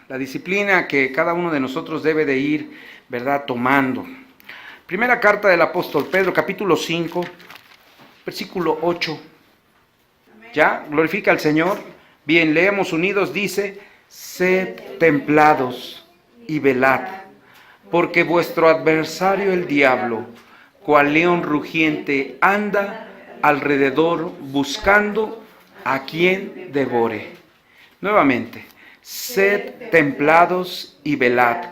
la disciplina que cada uno de nosotros debe de ir, ¿verdad?, tomando. Primera carta del apóstol Pedro, capítulo 5, versículo 8. ¿Ya? Glorifica al Señor. Bien, leemos unidos, dice: sed templados y velad, porque vuestro adversario el diablo, cual león rugiente, anda alrededor buscando a quien devore. Nuevamente, sed templados y velad,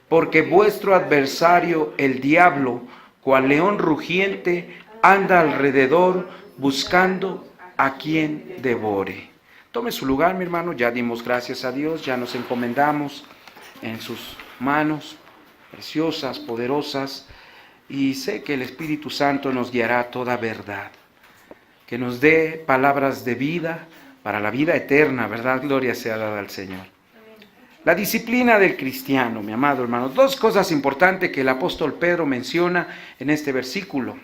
porque vuestro adversario el diablo, cual león rugiente, anda alrededor buscando a quien devore. Tome su lugar, mi hermano. Ya dimos gracias a Dios, ya nos encomendamos en sus manos preciosas, poderosas, y sé que el Espíritu Santo nos guiará a toda verdad, que nos dé palabras de vida para la vida eterna, ¿verdad? Gloria sea dada al Señor. La disciplina del cristiano, mi amado hermano. Dos cosas importantes que el apóstol Pedro menciona en este versículo.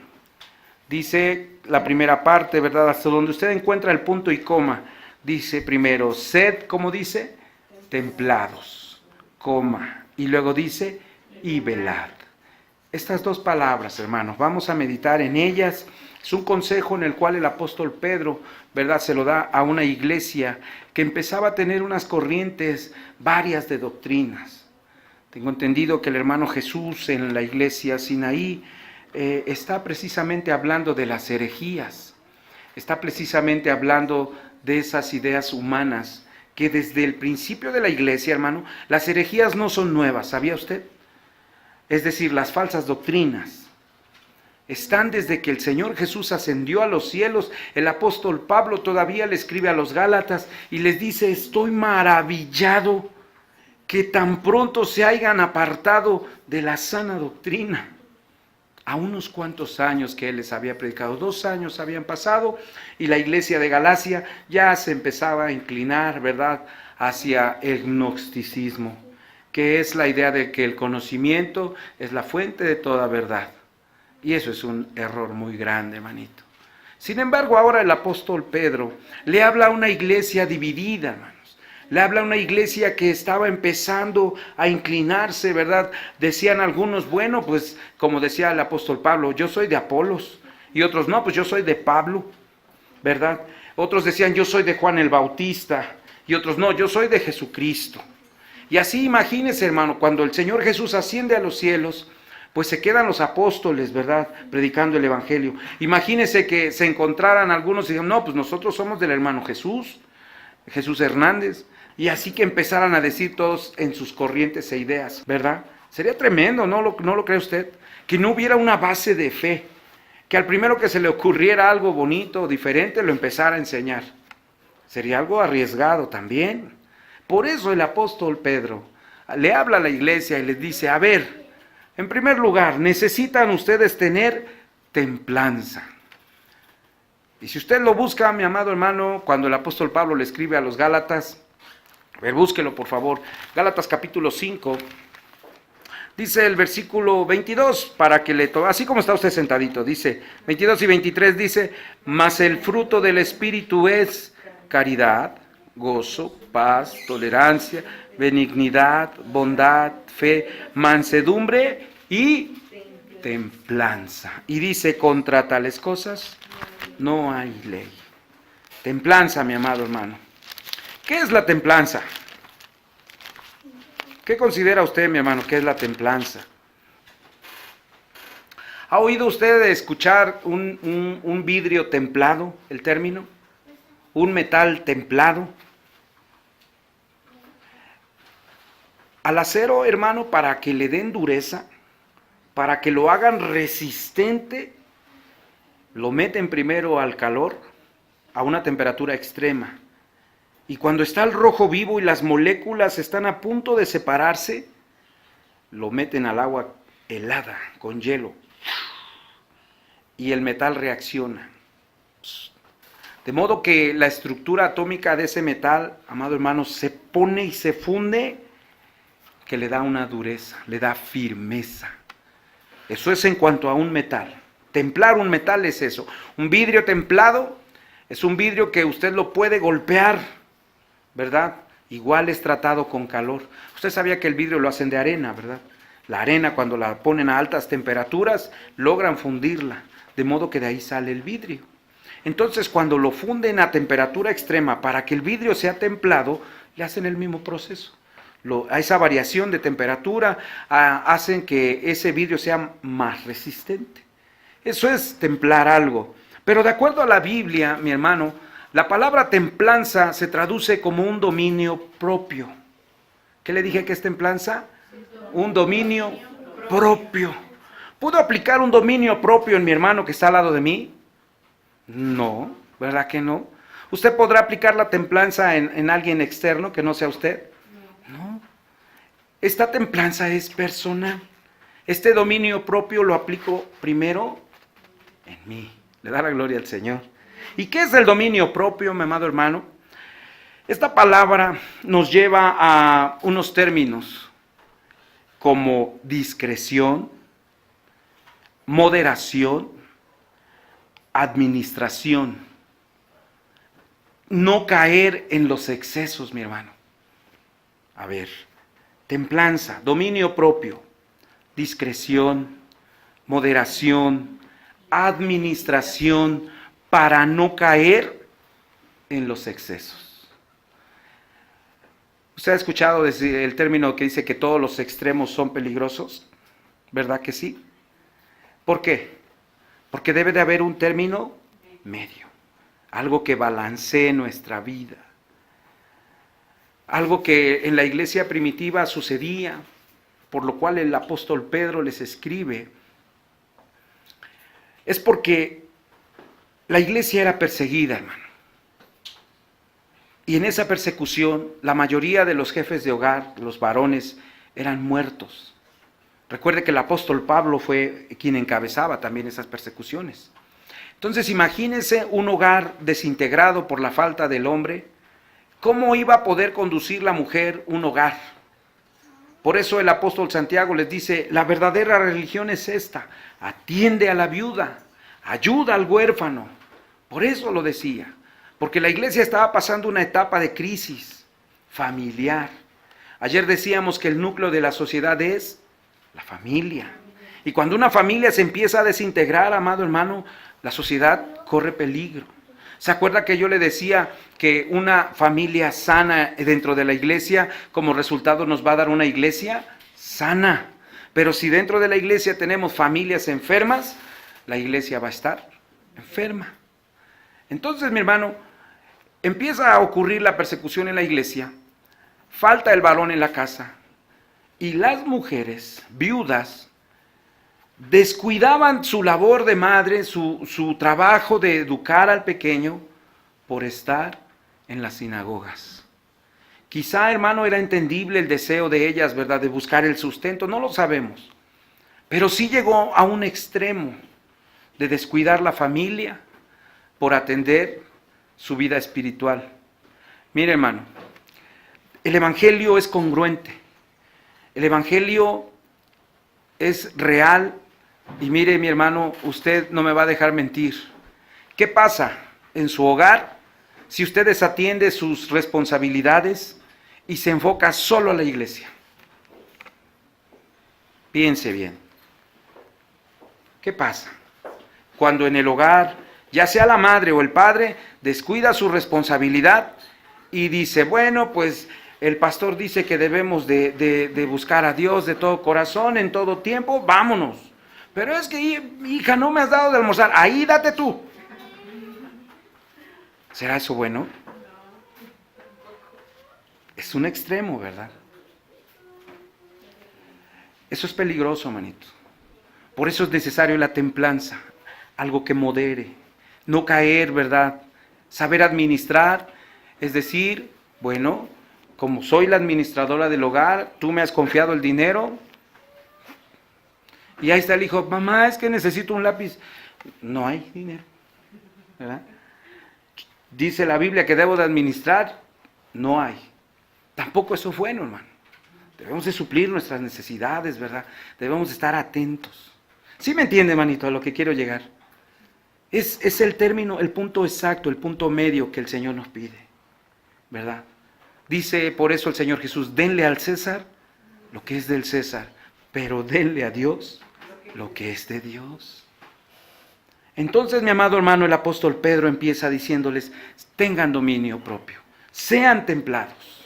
Dice la primera parte, ¿verdad?, hasta donde usted encuentra el punto y coma. Dice primero, sed, ¿cómo dice? Templados, coma. Y luego dice, y velad. Estas dos palabras, hermanos, vamos a meditar en ellas. Es un consejo en el cual el apóstol Pedro, ¿verdad?, se lo da a una iglesia que empezaba a tener unas corrientes varias de doctrinas. Tengo entendido que el hermano Jesús en la iglesia Sinaí está precisamente hablando de las herejías, está precisamente hablando de esas ideas humanas que desde el principio de la iglesia, hermano, las herejías no son nuevas, ¿sabía usted? Es decir, las falsas doctrinas están desde que el Señor Jesús ascendió a los cielos. El apóstol Pablo todavía le escribe a los Gálatas y les dice: estoy maravillado que tan pronto se hayan apartado de la sana doctrina. A unos cuantos años que él les había predicado, 2 años habían pasado y la iglesia de Galacia ya se empezaba a inclinar, ¿verdad?, hacia el gnosticismo, que es la idea de que el conocimiento es la fuente de toda verdad. Y eso es un error muy grande, hermanito. Sin embargo, ahora el apóstol Pedro le habla a una iglesia dividida, hermanos. Le habla a una iglesia que estaba empezando a inclinarse, ¿verdad? Decían algunos, bueno, pues como decía el apóstol Pablo, yo soy de Apolos. Y otros, no, pues yo soy de Pablo, ¿verdad? Otros decían, yo soy de Juan el Bautista. Y otros, no, yo soy de Jesucristo. Y así imagínense, hermano, cuando el Señor Jesús asciende a los cielos, pues se quedan los apóstoles, ¿verdad?, predicando el evangelio. Imagínense que se encontraran algunos y digan, no, pues nosotros somos del hermano Jesús, Jesús Hernández. Y así que empezaran a decir todos en sus corrientes e ideas, ¿verdad? Sería tremendo, ¿no lo cree usted? Que no hubiera una base de fe, que al primero que se le ocurriera algo bonito, diferente, lo empezara a enseñar. Sería algo arriesgado también. Por eso el apóstol Pedro le habla a la iglesia y les dice, a ver, en primer lugar, necesitan ustedes tener templanza. Y si usted lo busca, mi amado hermano, cuando el apóstol Pablo le escribe a los Gálatas, a ver, búsquelo por favor, Gálatas capítulo 5, dice el versículo 22, para que le tome, así como está usted sentadito, dice 22 y 23, dice, mas el fruto del Espíritu es caridad, gozo, paz, tolerancia, benignidad, bondad, fe, mansedumbre y templanza. Y dice, contra tales cosas no hay ley. Templanza, mi amado hermano. ¿Qué es la templanza? ¿Qué considera usted, mi hermano, qué es la templanza? ¿Ha oído usted de escuchar un vidrio templado, el término? ¿Un metal templado? Al acero, hermano, para que le den dureza, para que lo hagan resistente, lo meten primero al calor, a una temperatura extrema. Y cuando está el rojo vivo y las moléculas están a punto de separarse, lo meten al agua helada, con hielo. Y el metal reacciona. De modo que la estructura atómica de ese metal, amado hermano, se pone y se funde, que le da una dureza, le da firmeza. Eso es en cuanto a un metal. Templar un metal es eso. Un vidrio templado es un vidrio que usted lo puede golpear, ¿verdad? igual es tratado con calor. Usted sabía que el vidrio lo hacen de arena, ¿verdad? La arena, cuando la ponen a altas temperaturas, logran fundirla, de modo que de ahí sale el vidrio. Entonces, cuando lo funden a temperatura extrema para que el vidrio sea templado, le hacen el mismo proceso. A esa variación de temperatura hacen que ese vidrio sea más resistente. Eso es templar algo. Pero de acuerdo a la Biblia, mi hermano, la palabra templanza se traduce como un dominio propio. ¿Qué le dije que es templanza? Un dominio propio. ¿Puedo aplicar un dominio propio en mi hermano que está al lado de mí? No, ¿verdad que no? ¿Usted podrá aplicar la templanza en alguien externo que no sea usted? No. Esta templanza es personal. Este dominio propio lo aplico primero en mí. Le da la gloria al Señor. ¿Y qué es el dominio propio, mi amado hermano? Esta palabra nos lleva a unos términos como discreción, moderación, administración. No caer en los excesos, mi hermano. A ver, templanza, dominio propio, discreción, moderación, administración, para no caer en los excesos. ¿Usted ha escuchado decir el término que dice que todos los extremos son peligrosos? ¿Verdad que sí? ¿Por qué? Porque debe de haber un término medio, algo que balancee nuestra vida. Algo que en la iglesia primitiva sucedía, por lo cual el apóstol Pedro les escribe, es porque la iglesia era perseguida, hermano. Y en esa persecución, la mayoría de los jefes de hogar, los varones, eran muertos. Recuerde que el apóstol Pablo fue quien encabezaba también esas persecuciones. Entonces, imagínense un hogar desintegrado por la falta del hombre. ¿Cómo iba a poder conducir la mujer un hogar? Por eso el apóstol Santiago les dice, la verdadera religión es esta: atiende a la viuda, ayuda al huérfano. Por eso lo decía, porque la iglesia estaba pasando una etapa de crisis familiar. Ayer decíamos que el núcleo de la sociedad es la familia. Y cuando una familia se empieza a desintegrar, amado hermano, la sociedad corre peligro. ¿Se acuerda que yo le decía que una familia sana dentro de la iglesia, como resultado nos va a dar una iglesia sana? Pero si dentro de la iglesia tenemos familias enfermas, la iglesia va a estar enferma. Entonces, mi hermano, empieza a ocurrir la persecución en la iglesia, falta el varón en la casa, y las mujeres viudas descuidaban su labor de madre, su trabajo de educar al pequeño, por estar en las sinagogas. Quizá, hermano, era entendible el deseo de ellas, ¿verdad?, de buscar el sustento, no lo sabemos. Pero sí llegó a un extremo de descuidar la familia por atender su vida espiritual. Mire, hermano, el evangelio es congruente. El evangelio es real. Y mire, mi hermano, usted no me va a dejar mentir. ¿Qué pasa en su hogar si usted desatiende sus responsabilidades y se enfoca solo a la iglesia? Piense bien. ¿Qué pasa cuando en el hogar, ya sea la madre o el padre, descuida su responsabilidad y dice, bueno, pues el pastor dice que debemos de buscar a Dios de todo corazón, en todo tiempo, vámonos? Pero es que, hija, no me has dado de almorzar, ahí date tú. ¿Será eso bueno? Es un extremo, ¿verdad? Eso es peligroso, manito. Por eso es necesario la templanza, algo que modere, no caer, ¿verdad? Saber administrar, es decir, bueno, como soy la administradora del hogar, tú me has confiado el dinero, y ahí está el hijo, mamá, es que necesito un lápiz. No hay dinero, ¿verdad? Dice la Biblia que debo de administrar, no hay. Tampoco eso es bueno, hermano. Debemos de suplir nuestras necesidades, ¿verdad? Debemos de estar atentos. ¿Sí me entiende, manito, a lo que quiero llegar? Es el término, el punto exacto, el punto medio que el Señor nos pide, ¿verdad? Dice por eso el Señor Jesús, denle al César lo que es del César, pero denle a Dios lo que es de Dios. Entonces, mi amado hermano, el apóstol Pedro empieza diciéndoles, tengan dominio propio, sean templados,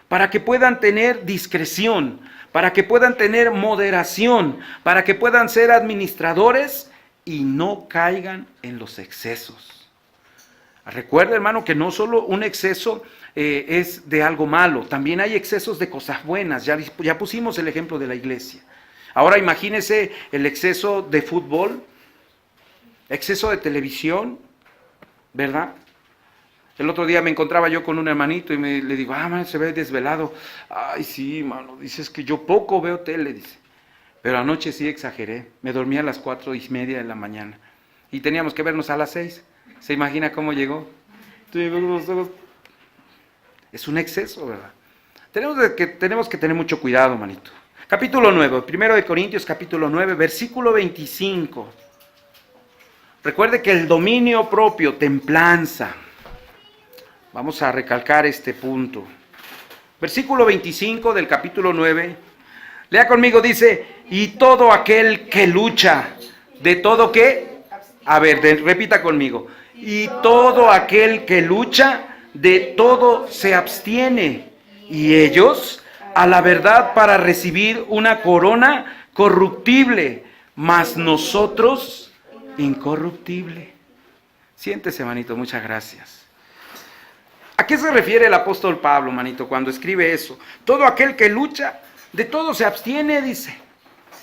para que puedan tener discreción, para que puedan tener moderación, para que puedan ser administradores y no caigan en los excesos. Recuerda, hermano, que no solo un exceso es de algo malo, también hay excesos de cosas buenas. Ya pusimos el ejemplo de la iglesia. Ahora imagínese el exceso de fútbol, exceso de televisión, ¿verdad? El otro día me encontraba yo con un hermanito y le digo, man, se ve desvelado. Ay, sí, mano, dices que yo poco veo tele, dice. Pero anoche sí exageré, me dormí a las 4:30 de la mañana y teníamos que vernos a las 6. ¿Se imagina cómo llegó? Es un exceso, ¿verdad? Tenemos que tener mucho cuidado, manito. Capítulo 9, 1 de Corintios, capítulo 9, versículo 25. Recuerde que el dominio propio, templanza. Vamos a recalcar este punto. Versículo 25 del capítulo 9. Lea conmigo, dice, y todo aquel que lucha, ¿de todo qué? A ver, repita conmigo. Y todo aquel que lucha, de todo se abstiene. Y ellos, a la verdad, para recibir una corona corruptible, mas nosotros incorruptible. Siéntese, manito, muchas gracias. ¿A qué se refiere el apóstol Pablo, manito, cuando escribe eso? Todo aquel que lucha, de todo se abstiene, dice.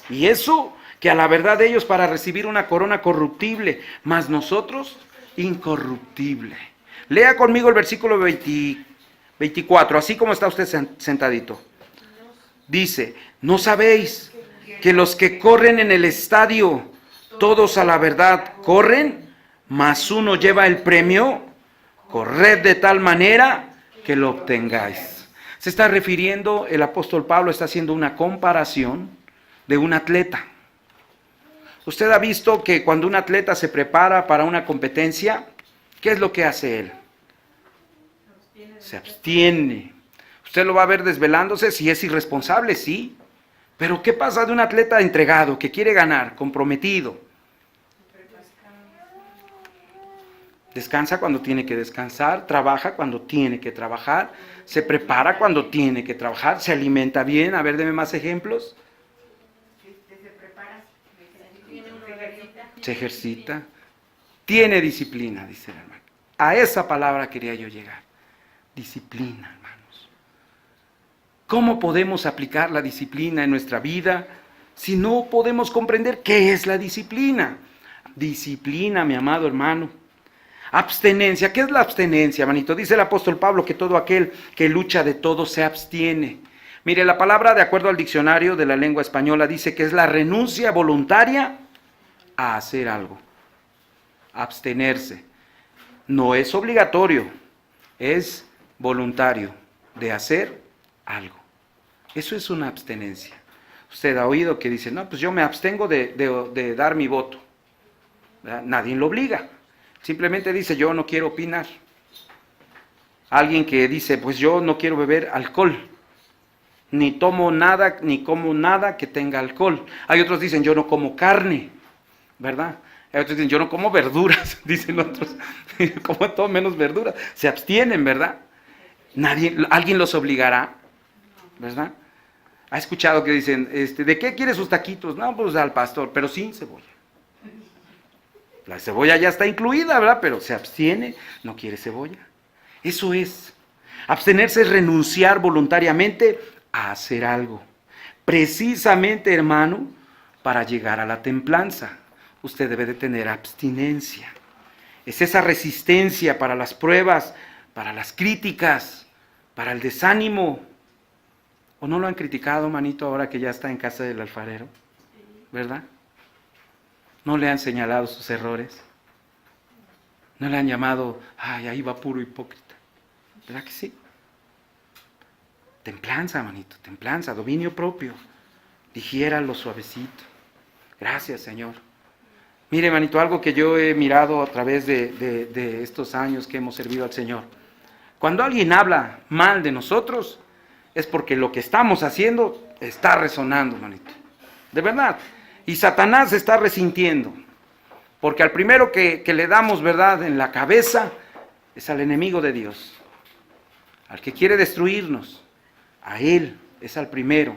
Y eso, que a la verdad ellos para recibir una corona corruptible, mas nosotros incorruptible. Lea conmigo el versículo 24, así como está usted sentadito. Dice, ¿no sabéis que los que corren en el estadio, todos a la verdad corren, mas uno lleva el premio? Corred de tal manera que lo obtengáis. Se está refiriendo, el apóstol Pablo está haciendo una comparación de un atleta. Usted ha visto que cuando un atleta se prepara para una competencia, ¿qué es lo que hace él? Se abstiene. Usted lo va a ver desvelándose, si es irresponsable, sí. Pero ¿qué pasa de un atleta entregado, que quiere ganar, comprometido? Descansa cuando tiene que descansar, trabaja cuando tiene que trabajar, se prepara cuando tiene que trabajar, se alimenta bien. A ver, deme más ejemplos. Se ejercita, tiene disciplina, dice el hermano. A esa palabra quería yo llegar. Disciplina, hermanos. ¿Cómo podemos aplicar la disciplina en nuestra vida si no podemos comprender qué es la disciplina? Disciplina, mi amado hermano. Abstenencia. ¿Qué es la abstenencia, manito? Dice el apóstol Pablo que todo aquel que lucha de todo se abstiene. Mire, la palabra, de acuerdo al diccionario de la lengua española, dice que es la renuncia voluntaria a hacer algo. Abstenerse. No es obligatorio, es voluntario de hacer algo. Eso es una abstenencia. Usted ha oído que dice, no, pues yo me abstengo de dar mi voto. ¿Verdad? Nadie lo obliga. Simplemente dice, yo no quiero opinar. Alguien que dice, pues yo no quiero beber alcohol. Ni tomo nada, ni como nada que tenga alcohol. Hay otros que dicen, yo no como carne, ¿verdad? Hay otros que dicen, yo no como verduras, dicen otros. Como todo menos verduras. Se abstienen, ¿verdad? Alguien los obligará, ¿verdad? ¿Ha escuchado que dicen, ¿de qué quiere sus taquitos? No, pues al pastor, pero sin cebolla. La cebolla ya está incluida, ¿verdad? Pero se abstiene, no quiere cebolla. Eso es. Abstenerse es renunciar voluntariamente a hacer algo. Precisamente, hermano, para llegar a la templanza, usted debe de tener abstinencia. Es esa resistencia para las pruebas, para las críticas, para el desánimo. ¿O no lo han criticado, manito, ahora que ya está en casa del alfarero? ¿Verdad? ¿No le han señalado sus errores? ¿No le han llamado, ay, ahí va puro hipócrita? ¿Verdad que sí? Templanza, manito, templanza, dominio propio. Digiéralo suavecito. Gracias, Señor. Mire, manito, algo que yo he mirado a través de estos años que hemos servido al Señor. Cuando alguien habla mal de nosotros, es porque lo que estamos haciendo está resonando, manito. De verdad. Y Satanás está resintiendo. Porque al primero que le damos, verdad, en la cabeza, es al enemigo de Dios. Al que quiere destruirnos. A él es al primero.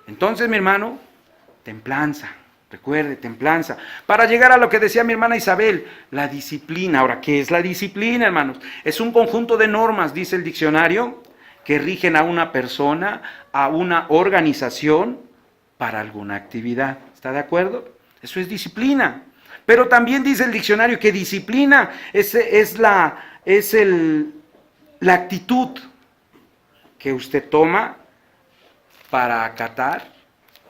Entonces, mi hermano, templanza. Recuerde, templanza. Para llegar a lo que decía mi hermana Isabel, la disciplina. Ahora, ¿qué es la disciplina, hermanos? Es un conjunto de normas, dice el diccionario, que rigen a una persona, a una organización, para alguna actividad. ¿Está de acuerdo? Eso es disciplina. Pero también dice el diccionario que disciplina es la actitud que usted toma para acatar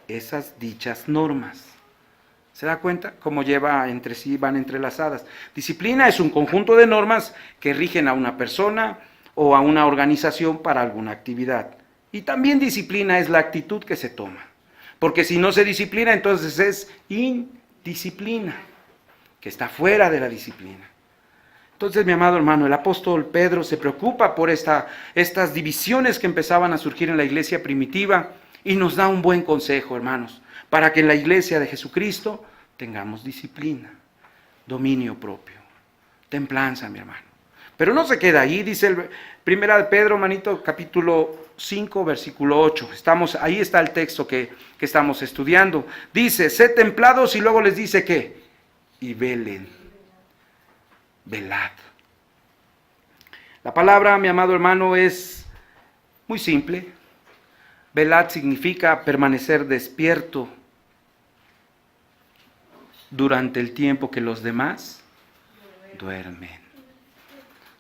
esas dichas normas. ¿Se da cuenta cómo lleva entre sí, van entrelazadas? Disciplina es un conjunto de normas que rigen a una persona o a una organización para alguna actividad. Y también disciplina es la actitud que se toma. Porque si no se disciplina, entonces es indisciplina, que está fuera de la disciplina. Entonces, mi amado hermano, el apóstol Pedro se preocupa por estas divisiones que empezaban a surgir en la iglesia primitiva y nos da un buen consejo, hermanos, para que en la iglesia de Jesucristo tengamos disciplina, dominio propio, templanza, mi hermano. Pero no se queda ahí, dice el primera de Pedro, manito, capítulo 5, versículo 8. Ahí está el texto que estamos estudiando. Dice, sed templados, y luego les dice ¿qué? Y velen, velad. La palabra, mi amado hermano, es muy simple. Velad significa permanecer despierto durante el tiempo que los demás duermen.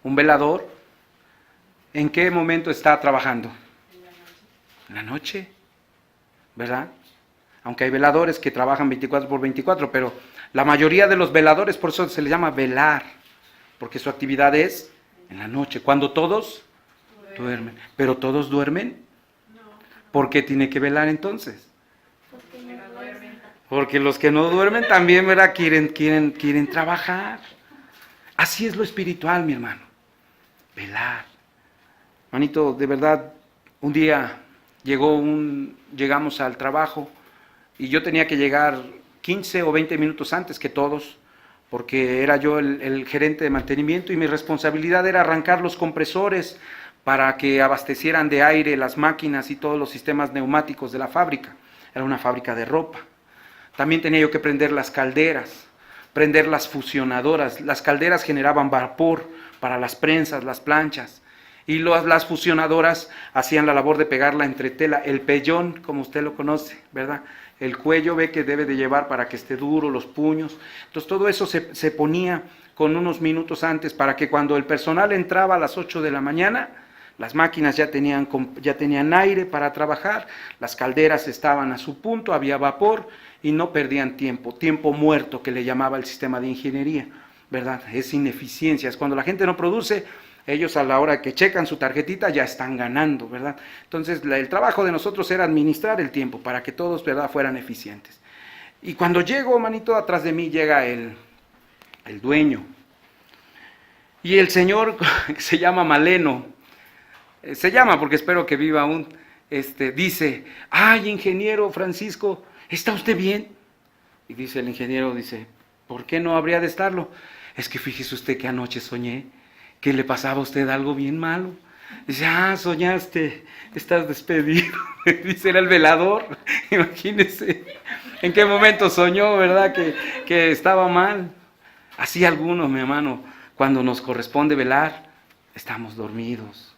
Un velador, ¿en qué momento está trabajando? En la noche, ¿verdad? Aunque hay veladores que trabajan 24/24, pero la mayoría de los veladores, por eso se les llama velar, porque su actividad es en la noche, cuando todos duermen. ¿Pero todos duermen? ¿Por qué tiene que velar entonces? Porque los que no duermen también, ¿verdad? Quieren trabajar. Así es lo espiritual, mi hermano. Velar. Manito, de verdad, un día llegamos al trabajo y yo tenía que llegar 15 o 20 minutos antes que todos, porque era yo el gerente de mantenimiento y mi responsabilidad era arrancar los compresores para que abastecieran de aire las máquinas y todos los sistemas neumáticos de la fábrica. Era una fábrica de ropa. También tenía yo que prender las calderas, prender las fusionadoras. Las calderas generaban vapor para las prensas, las planchas. Y las fusionadoras hacían la labor de pegar la entretela, el pellón, como usted lo conoce, ¿verdad? El cuello ve que debe de llevar para que esté duro, los puños. Entonces todo eso se ponía con unos minutos antes para que cuando el personal entraba a las 8 de la mañana, las máquinas ya tenían aire para trabajar, las calderas estaban a su punto, había vapor y no perdían tiempo muerto que le llamaba el sistema de ingeniería, ¿verdad? Es ineficiencia, es cuando la gente no produce. Ellos a la hora que checan su tarjetita ya están ganando, ¿verdad? Entonces el trabajo de nosotros era administrar el tiempo para que todos, ¿verdad?, fueran eficientes. Y cuando llego, manito, atrás de mí llega el dueño. Y el señor, que se llama Maleno, se llama porque espero que viva aún, dice, ay, ingeniero Francisco, ¿está usted bien? Y dice el ingeniero, ¿por qué no habría de estarlo? Es que fíjese usted que anoche soñé que le pasaba a usted algo bien malo. Dice, soñaste, estás despedido. Dice, era el velador. Imagínese en qué momento soñó, ¿verdad? Que estaba mal. Así algunos, mi hermano, cuando nos corresponde velar, estamos dormidos.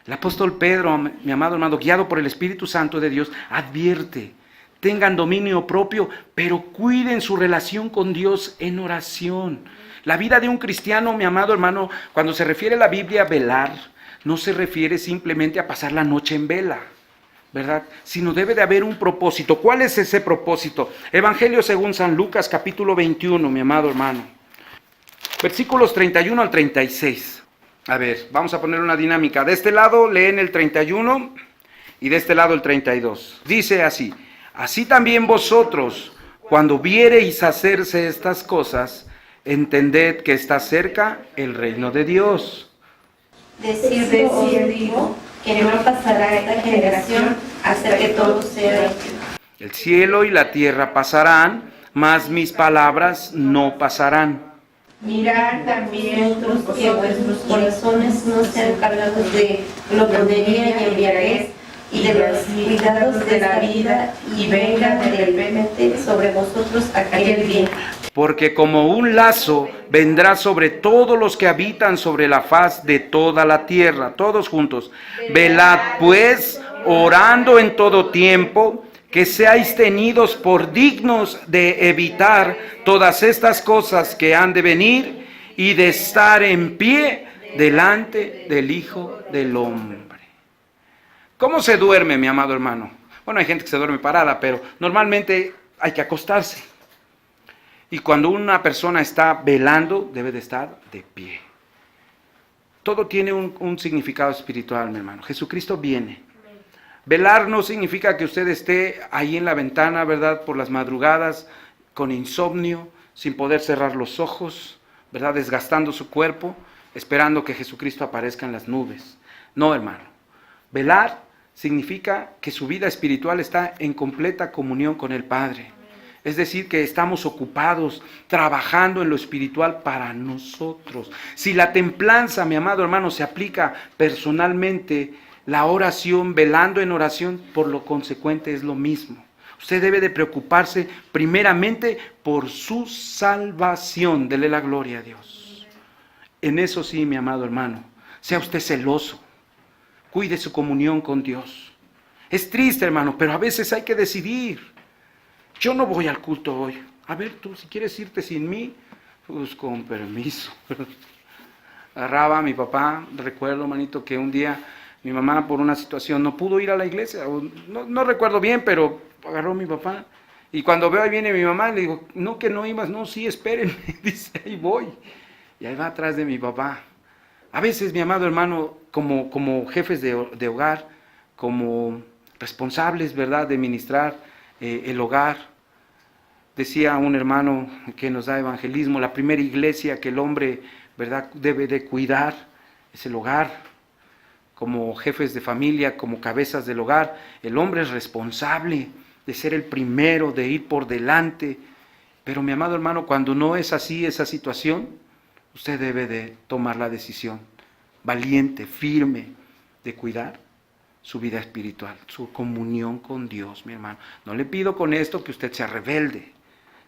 El apóstol Pedro, mi amado hermano, guiado por el Espíritu Santo de Dios, advierte, tengan dominio propio, pero cuiden su relación con Dios en oración. La vida de un cristiano, mi amado hermano, cuando se refiere a la Biblia velar, no se refiere simplemente a pasar la noche en vela, ¿verdad? Sino debe de haber un propósito. ¿Cuál es ese propósito? Evangelio según San Lucas, capítulo 21, mi amado hermano. Versículos 31 al 36. A ver, vamos a poner una dinámica. De este lado leen el 31 y de este lado el 32. Dice así, así también vosotros, cuando viereis hacerse estas cosas, entended que está cerca el reino de Dios. De cierto os digo que no pasará esta generación hasta que todo sea hecho. El cielo y la tierra pasarán, mas mis palabras no pasarán. Mirad también que vuestros corazones no sean cargados de glotonería y embriaguez y de los cuidados de la vida, y venga de repente sobre vosotros aquel día. Porque como un lazo vendrá sobre todos los que habitan sobre la faz de toda la tierra. Todos juntos. Velad pues, orando en todo tiempo, que seáis tenidos por dignos de evitar todas estas cosas que han de venir y de estar en pie delante del Hijo del Hombre. ¿Cómo se duerme, mi amado hermano? Bueno, hay gente que se duerme parada, pero normalmente hay que acostarse. Y cuando una persona está velando, debe de estar de pie. Todo tiene un significado espiritual, mi hermano. Jesucristo viene. Velar no significa que usted esté ahí en la ventana, ¿verdad? Por las madrugadas, con insomnio, sin poder cerrar los ojos, ¿verdad? Desgastando su cuerpo, esperando que Jesucristo aparezca en las nubes. No, hermano. Velar significa que su vida espiritual está en completa comunión con el Padre. Es decir, que estamos ocupados, trabajando en lo espiritual para nosotros. Si la templanza, mi amado hermano, se aplica personalmente, la oración, velando en oración, por lo consecuente es lo mismo. Usted debe de preocuparse primeramente por su salvación. Dele la gloria a Dios. En eso sí, mi amado hermano, sea usted celoso. Cuide su comunión con Dios. Es triste, hermano, pero a veces hay que decidir. Yo no voy al culto hoy. A ver, tú, si quieres irte sin mí, pues con permiso. Agarraba a mi papá, recuerdo, manito, que un día mi mamá por una situación no pudo ir a la iglesia. No recuerdo bien, pero agarró a mi papá. Y cuando veo ahí viene mi mamá, le digo, no, que no ibas, no, sí, espérenme. Dice, ahí voy. Y ahí va atrás de mi papá. A veces, mi amado hermano, como jefes de hogar, como responsables, ¿verdad?, de ministrar el hogar, decía un hermano que nos da evangelismo, la primera iglesia que el hombre, ¿verdad?, debe de cuidar es el hogar. Como jefes de familia, como cabezas del hogar, el hombre es responsable de ser el primero, de ir por delante. Pero mi amado hermano, cuando no es así esa situación, usted debe de tomar la decisión valiente, firme, de cuidar su vida espiritual, su comunión con Dios, mi hermano. No le pido con esto que usted sea rebelde,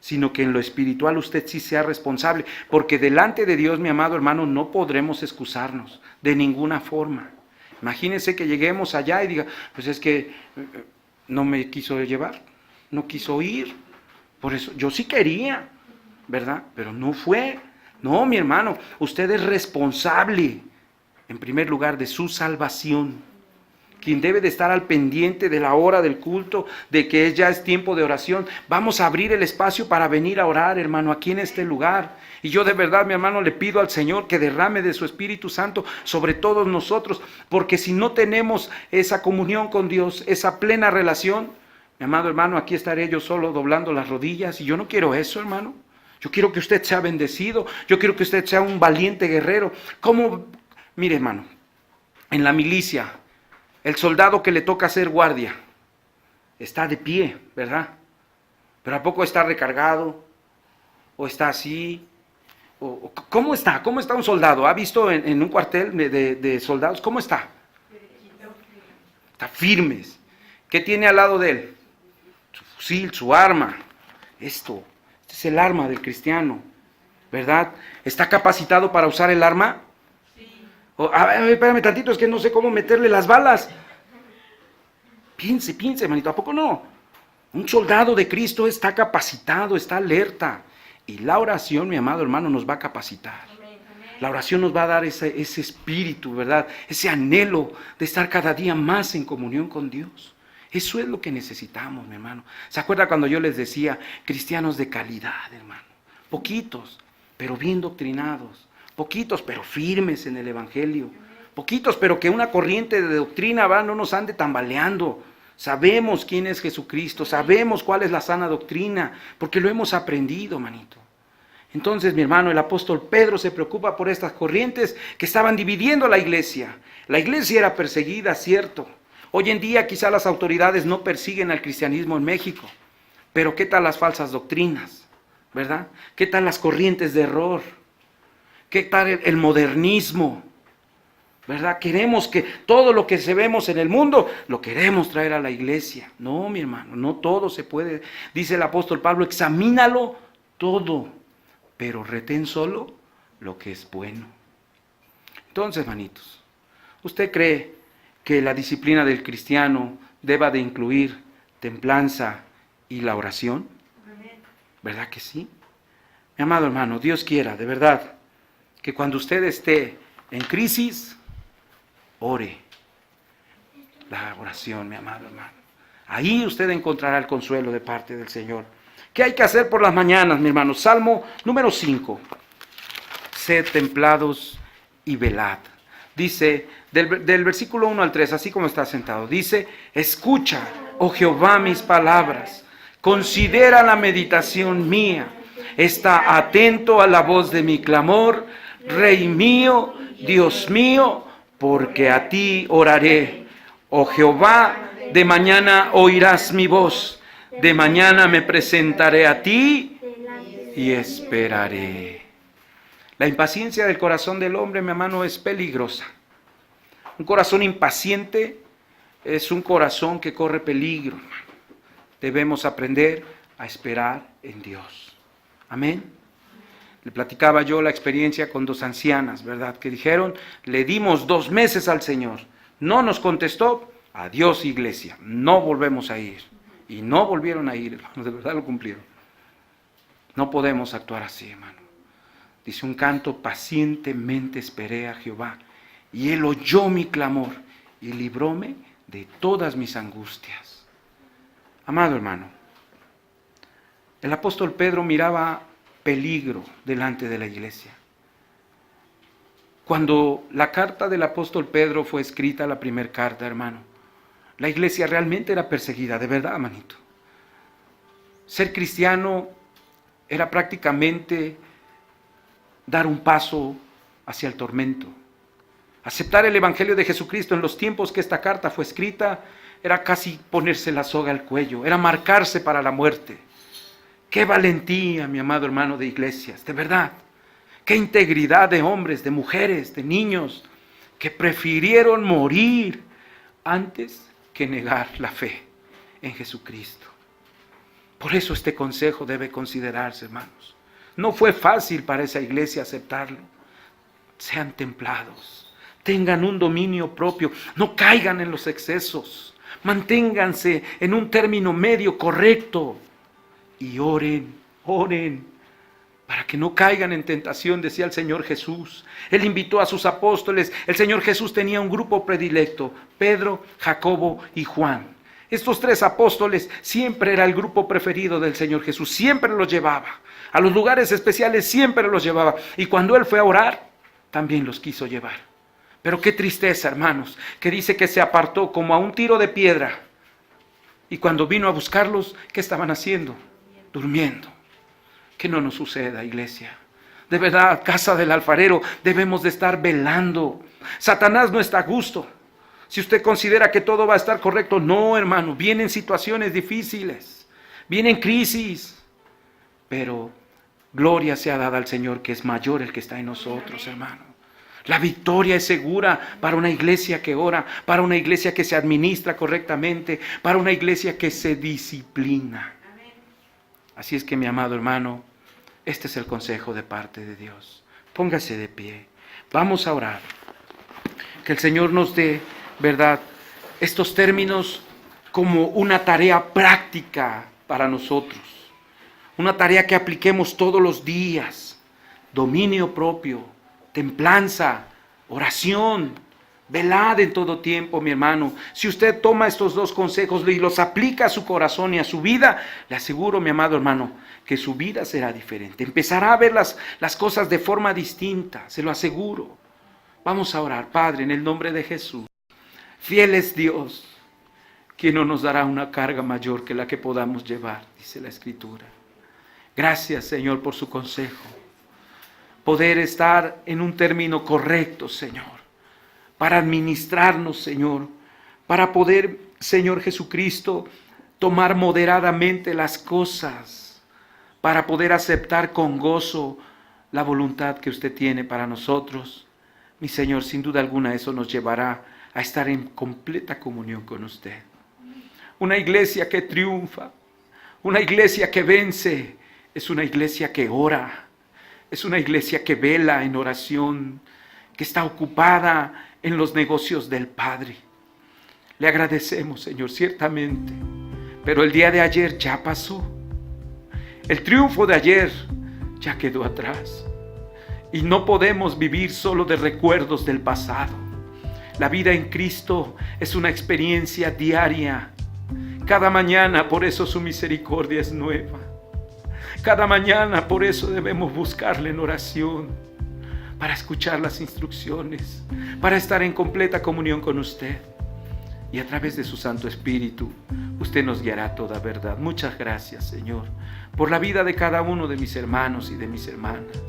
sino que en lo espiritual usted sí sea responsable, porque delante de Dios, mi amado hermano, no podremos excusarnos de ninguna forma. Imagínense que lleguemos allá y diga, pues es que no me quiso llevar, no quiso ir, por eso yo sí quería, ¿verdad? Pero no fue. No, mi hermano, usted es responsable, en primer lugar, de su salvación. Quien debe de estar al pendiente de la hora del culto, de que ya es tiempo de oración. Vamos a abrir el espacio para venir a orar, hermano, aquí en este lugar. Y yo de verdad, mi hermano, le pido al Señor que derrame de su Espíritu Santo sobre todos nosotros, porque si no tenemos esa comunión con Dios, esa plena relación, mi amado hermano, aquí estaré yo solo doblando las rodillas, y yo no quiero eso, hermano. Yo quiero que usted sea bendecido, yo quiero que usted sea un valiente guerrero. Mire, hermano, en la milicia, el soldado que le toca hacer guardia está de pie, ¿verdad? Pero ¿a poco está recargado? ¿O está así? ¿Cómo está? ¿Cómo está un soldado? ¿Ha visto en un cuartel de soldados? ¿Cómo está? Está firmes. ¿Qué tiene al lado de él? Su fusil, su arma. Este es el arma del cristiano, ¿verdad? ¿Está capacitado para usar el arma? Espérame tantito, es que no sé cómo meterle las balas. Piense, hermanito, ¿a poco no? Un soldado de Cristo está capacitado, está alerta. Y la oración, mi amado hermano, nos va a capacitar. La oración nos va a dar ese espíritu, ¿verdad? Ese anhelo de estar cada día más en comunión con Dios. Eso es lo que necesitamos, mi hermano. ¿Se acuerda cuando yo les decía cristianos de calidad, hermano? Poquitos, pero bien doctrinados. Poquitos, pero firmes en el Evangelio. Poquitos, pero que una corriente de doctrina no nos ande tambaleando. Sabemos quién es Jesucristo, sabemos cuál es la sana doctrina, porque lo hemos aprendido, manito. Entonces, mi hermano, el apóstol Pedro se preocupa por estas corrientes que estaban dividiendo a la iglesia. La iglesia era perseguida, cierto. Hoy en día quizá las autoridades no persiguen al cristianismo en México, pero ¿qué tal las falsas doctrinas? ¿Verdad? ¿Qué tal las corrientes de error? ¿Qué tal el modernismo? ¿Verdad? Queremos que todo lo que se vemos en el mundo, lo queremos traer a la iglesia. No, mi hermano, no todo se puede. Dice el apóstol Pablo, examínalo todo, pero retén solo lo que es bueno. Entonces, hermanitos, ¿usted cree que la disciplina del cristiano deba de incluir templanza y la oración? ¿Verdad que sí? Mi amado hermano, Dios quiera, de verdad, que cuando usted esté en crisis, ore. La oración, mi amado hermano. Ahí usted encontrará el consuelo de parte del Señor. ¿Qué hay que hacer por las mañanas, mi hermano? Salmo número 5. Sed templados y velad. Dice, del versículo 1 al 3, así como está sentado, dice, escucha, oh Jehová, mis palabras, considera la meditación mía, está atento a la voz de mi clamor, Rey mío, Dios mío, porque a ti oraré. Oh Jehová, de mañana oirás mi voz, de mañana me presentaré a ti y esperaré. La impaciencia del corazón del hombre, mi hermano, es peligrosa. Un corazón impaciente es un corazón que corre peligro, hermano. Debemos aprender a esperar en Dios. Amén. Le platicaba yo la experiencia con dos ancianas, ¿verdad? Que dijeron, le dimos 2 meses al Señor. No nos contestó, adiós iglesia, no volvemos a ir. Y no volvieron a ir, hermanos, de verdad lo cumplieron. No podemos actuar así, hermano. Dice un canto, pacientemente esperé a Jehová, y Él oyó mi clamor, y libróme de todas mis angustias. Amado hermano, el apóstol Pedro miraba peligro delante de la iglesia. Cuando la carta del apóstol Pedro fue escrita, la primera carta, hermano, la iglesia realmente era perseguida, de verdad, manito. Ser cristiano era prácticamente dar un paso hacia el tormento. Aceptar el evangelio de Jesucristo en los tiempos que esta carta fue escrita era casi ponerse la soga al cuello, era marcarse para la muerte. Qué valentía, mi amado hermano de iglesias, de verdad. Qué integridad de hombres, de mujeres, de niños, que prefirieron morir antes que negar la fe en Jesucristo. Por eso este consejo debe considerarse, hermanos. No fue fácil para esa iglesia aceptarlo. Sean templados, tengan un dominio propio, no caigan en los excesos, manténganse en un término medio correcto y oren, para que no caigan en tentación, decía el Señor Jesús. Él invitó a sus apóstoles. El Señor Jesús tenía un grupo predilecto, Pedro, Jacobo y Juan. Estos 3 apóstoles siempre era el grupo preferido del Señor Jesús, siempre los llevaba. A los lugares especiales siempre los llevaba. Y cuando Él fue a orar, también los quiso llevar. Pero qué tristeza, hermanos, que dice que se apartó como a un tiro de piedra. Y cuando vino a buscarlos, ¿qué estaban haciendo? Durmiendo. Que no nos suceda, iglesia. De verdad, casa del alfarero, debemos de estar velando. Satanás no está a gusto. Si usted considera que todo va a estar correcto, no, hermano, vienen situaciones difíciles, vienen crisis, pero gloria sea dada al Señor, que es mayor el que está en nosotros, hermano. La victoria es segura para una iglesia que ora, para una iglesia que se administra correctamente, para una iglesia que se disciplina. Así es que, mi amado hermano, este es el consejo de parte de Dios. Póngase de pie, vamos a orar. Que el Señor nos dé, ¿verdad?, estos términos como una tarea práctica para nosotros. Una tarea que apliquemos todos los días. Dominio propio, templanza, oración, velad en todo tiempo, mi hermano. Si usted toma estos 2 consejos y los aplica a su corazón y a su vida, le aseguro, mi amado hermano, que su vida será diferente. Empezará a ver las cosas de forma distinta, se lo aseguro. Vamos a orar. Padre, en el nombre de Jesús. Fiel es Dios, quien no nos dará una carga mayor que la que podamos llevar, dice la Escritura. Gracias, Señor, por su consejo. poder estar en un término correcto, Señor, para administrarnos, Señor, para poder, Señor Jesucristo, tomar moderadamente las cosas, para poder aceptar con gozo la voluntad que usted tiene para nosotros. Mi Señor, sin duda alguna eso nos llevará a estar en completa comunión con usted. Una iglesia que triunfa, una iglesia que vence, es una iglesia que ora, es una iglesia que vela en oración, que está ocupada en los negocios del Padre. Le agradecemos, Señor, ciertamente, pero el día de ayer ya pasó. El triunfo de ayer ya quedó atrás. Y no podemos vivir solo de recuerdos del pasado. La vida en Cristo es una experiencia diaria. Cada mañana, por eso su misericordia es nueva. Cada mañana, por eso debemos buscarle en oración, para escuchar las instrucciones, para estar en completa comunión con usted. Y a través de su Santo Espíritu, usted nos guiará a toda verdad. Muchas gracias, Señor, por la vida de cada uno de mis hermanos y de mis hermanas.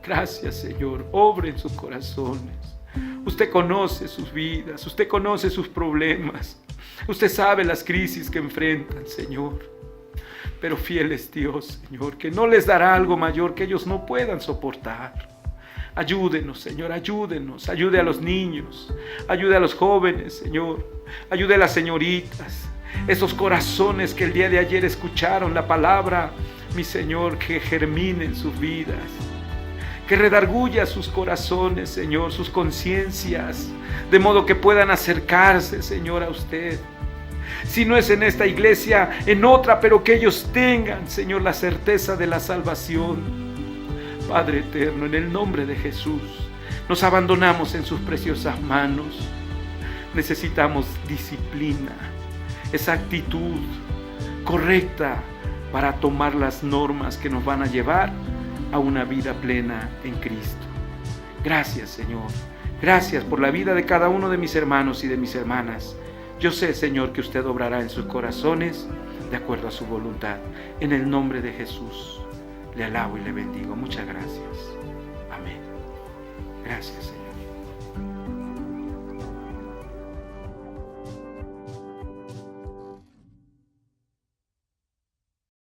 Gracias, Señor. Obre en sus corazones. Usted conoce sus vidas, usted conoce sus problemas. Usted sabe las crisis que enfrentan, Señor. Pero fiel es Dios, Señor, que no les dará algo mayor que ellos no puedan soportar. Ayúdenos, Señor, ayúdenos. Ayude a los niños, ayude a los jóvenes, Señor. Ayude a las señoritas, esos corazones que el día de ayer escucharon la palabra, mi Señor, que germine en sus vidas. Que redarguya sus corazones, Señor, sus conciencias, de modo que puedan acercarse, Señor, a usted. Si no es en esta iglesia, en otra, pero que ellos tengan, Señor, la certeza de la salvación. Padre eterno, en el nombre de Jesús, nos abandonamos en sus preciosas manos. Necesitamos disciplina, esa actitud correcta para tomar las normas que nos van a llevar a una vida plena en Cristo. Gracias, Señor. Gracias por la vida de cada uno de mis hermanos y de mis hermanas. Yo sé, Señor, que usted obrará en sus corazones de acuerdo a su voluntad. En el nombre de Jesús, le alabo y le bendigo. Muchas gracias. Amén. Gracias, Señor.